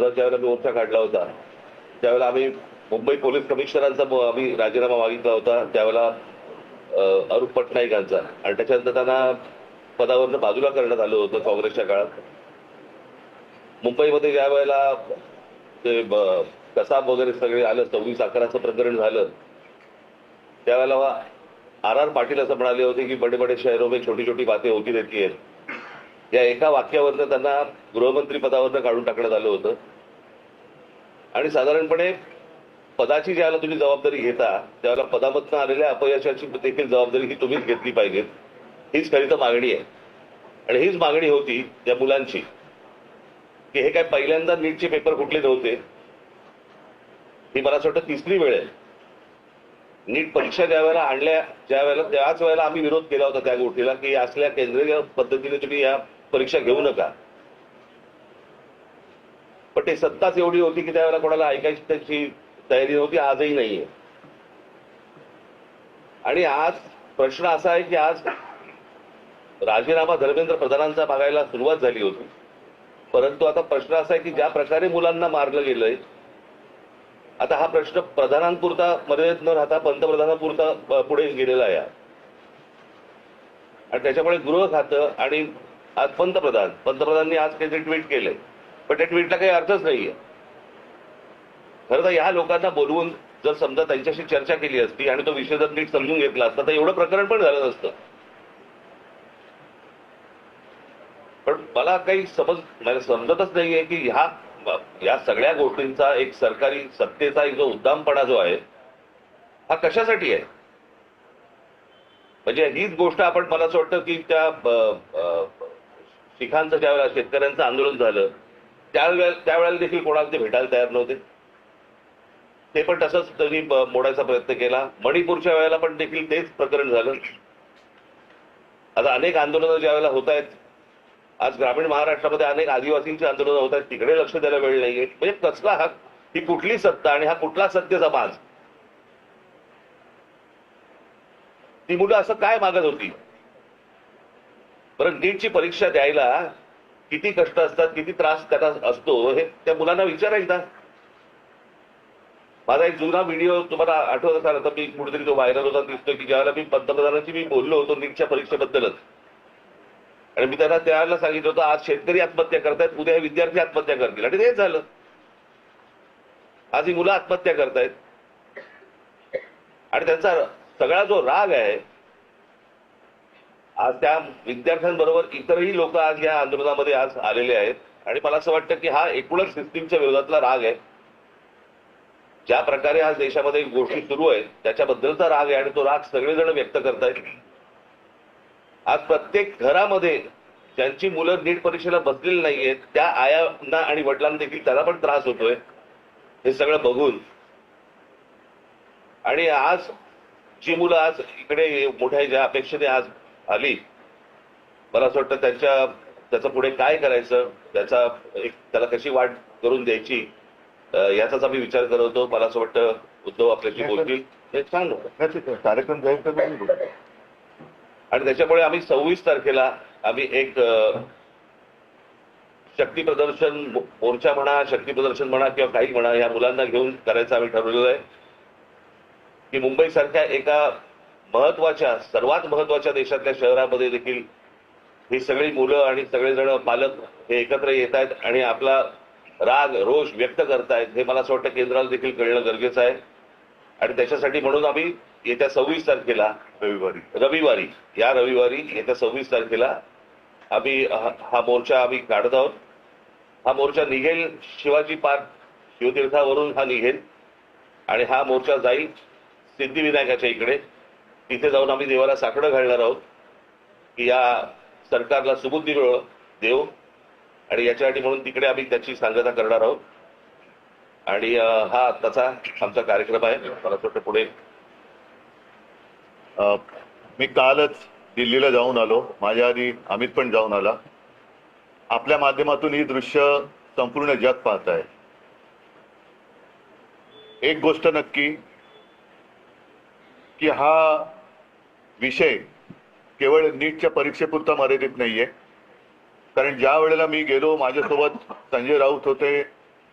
विरोधात ज्यावेळेला मोर्चा काढला होता त्यावेळेला आम्ही मुंबई पोलीस कमिशनरांचा आम्ही राजीनामा मागितला होता त्यावेळेला अरूप पटनाईकांचा, आणि त्याच्यानंतर त्यांना पदावरनं बाजूला करण्यात आलं होतं काँग्रेसच्या काळात. मुंबईमध्ये ज्या वेळेला ते कसाब वगैरे सगळे आलं, 26/11चं प्रकरण झालं, त्यावेळेला आर पाटील असं म्हणाले होते की बडे बडे शहरों में छोटी छोटी बातें होती रहती आहेत. या एका वाक्यावरनं त्यांना गृहमंत्री पदावरनं काढून टाकण्यात आलं होतं. आणि साधारणपणे पदाची ज्यावेळेला तुम्ही जबाबदारी घेता त्यावेळेला पदामधनं आलेल्या अपयशाची देखील जबाबदारी ही तुम्हीच घेतली पाहिजे, हीच खरी तर मागणी आहे. आणि हीच मागणी होती त्या मुलांची की हे काय पहिल्यांदा नीटचे पेपर कुठले नव्हते. ही मला असं वाटतं तिसरी वेळ आहे. नीट परीक्षा ज्या वेळेला आणल्या त्याच वेळेला आम्ही विरोध केला होता त्या गोष्टीला की असल्या केंद्रीय पद्धतीने तुम्ही या परीक्षा घेऊ नका. पण ते सत्ताच एवढी होती की त्यावेळेला कोणाला ऐकायची त्याची तयारी नव्हती, आजही नाहीये. आणि आज प्रश्न असा आहे की आज राजीनामा धर्मेंद्र प्रधानांचा मागायला सुरुवात झाली होती, परंतु आता प्रश्न असा आहे की ज्या प्रकारे मुलांना मारलं गेलंय, आता हा प्रश्न प्रधानांपुरता मर्यादित न राहता पंतप्रधानांपुरता पुढे गेलेला आहे. आणि त्याच्यामुळे गृह खातं आणि आज पंतप्रधानांनी आज काहीतरी ट्विट केलंय, पण त्या ट्विटला काही अर्थच नाहीये. खरं तर ह्या लोकांना बोलवून जर समजा त्यांच्याशी चर्चा केली असती आणि तो विषय जर नीट समजून घेतला असता तर एवढं प्रकरण पण झालं नसतं. पण मला काही समजतच नाहीये की या सगळ्या गोष्टींचा एक सरकारी सत्तेचा जो उद्दामपणा जो आहे हा कशासाठी आहे. म्हणजे हीच गोष्ट आपण, मला असं वाटतं की त्या शिखांचं ज्यावेळेला शेतकऱ्यांचं आंदोलन झालं त्यावेळेला देखील कोणाला ते भेटायला तयार नव्हते, ते पण तसंच त्यांनी मोडायचा प्रयत्न केला. मणिपूरच्या वेळेला पण देखील तेच प्रकरण झालं. आता अनेक आंदोलनं ज्या वेळेला होत आहेत, आज ग्रामीण महाराष्ट्रामध्ये अनेक आदिवासींची आंदोलनं होत आहेत, तिकडे लक्ष द्यायला वेळ नाहीये. म्हणजे कसला ही कुठली सत्ता आणि हा कुठला सत्य समाज. ती मुलं असं काय मागत होती. बरं, नीटची परीक्षा द्यायला किती कष्ट असतात, किती त्रास त्यांना असतो हे त्या मुलांना विचारायचा. माझा एक जुना व्हिडिओ तुम्हाला आठवत असाल, आता मी कुठेतरी तो व्हायरल होता दिसतो की ज्यावेळेला मी पंतप्रधानांशी मी बोललो होतो नीटच्या परीक्षेबद्दलच, आणि मी त्यांना त्यावेळेला सांगितलं होतं आज शेतकरी आत्महत्या करतायत, उद्या हे विद्यार्थी आत्महत्या करतील, आणि तेच झालं. आज ही मुलं आत्महत्या करतायत. आणि त्यांचा सगळा जो राग आहे आज त्या विद्यार्थ्यांबरोबर इतरही लोक आज या आंदोलनामध्ये आज आलेले आहेत. आणि मला असं वाटतं की हा एकूणच सिस्टीमच्या विरोधातला राग आहे. ज्या प्रकारे आज देशामध्ये गोष्टी सुरू आहेत त्याच्याबद्दलचा राग आहे, आणि तो राग सगळेजण व्यक्त करतायत. आज प्रत्येक घरामध्ये ज्यांची मुलं नीट परीक्षेला बसलेली नाहीयेत त्या आयांना आणि वडिलांना देखील त्याला पण त्रास होतोय हे सगळं बघून. आणि आज जी मुलं आज इकडे मोठ्या ज्या अपेक्षेने आज आली, मला असं वाटतं त्याचं पुढे काय करायचं, त्याला कशी वाट करून द्यायची याचाच आम्ही विचार करत होतो. मला असं वाटतं उद्धव आपल्याशी बोलतील, हे छान होतं कार्यक्रम जाहीर. आणि त्याच्यामुळे आम्ही 26 तारखेला आम्ही एक शक्ती प्रदर्शन मोर्चा म्हणा, शक्ती प्रदर्शन म्हणा किंवा काही म्हणा, या मुलांना घेऊन करायचं आम्ही ठरवलेलं आहे. की मुंबईसारख्या एका महत्वाच्या, सर्वात महत्वाच्या देशातल्या शहरामध्ये देखील ही सगळी मुलं आणि सगळेजण पालक हे एकत्र येत आहेत आणि आपला राग रोष व्यक्त करतायत, हे मला असं वाटतं केंद्राला देखील कळणं गरजेचं आहे. आणि त्याच्यासाठी म्हणून आम्ही येत्या 26 तारखेला रविवारी येत्या 26 तारखेला आम्ही हा मोर्चा आम्ही काढत आहोत. हा मोर्चा निघेल शिवाजी पार्क शिवतीर्थावरून हा निघेल आणि हा मोर्चा जाईल सिद्धिविनायकाच्या इकडे. तिथे जाऊन आम्ही देवाला साकडं घालणार आहोत की या सरकारला सुबुद्धी देव, आणि याच्यासाठी म्हणून तिकडे आम्ही त्याची सांगता करणार आहोत. आणि हा आत्ताचा आमचा कार्यक्रम आहे. मला वाटतं पुढे मी कालच दिल्लीला जाऊन आलो, माझ्या आधी अमित पण जाऊन आला. आपल्या माध्यमातून ही दृश्य संपूर्ण जग पाहत आहे. एक गोष्ट नक्की की हा विषय केवळ नीटच्या परीक्षेपुरता मर्यादित नाहीये. कारण ज्या वेळेला मी गेलो, माझ्यासोबत संजय राऊत होते,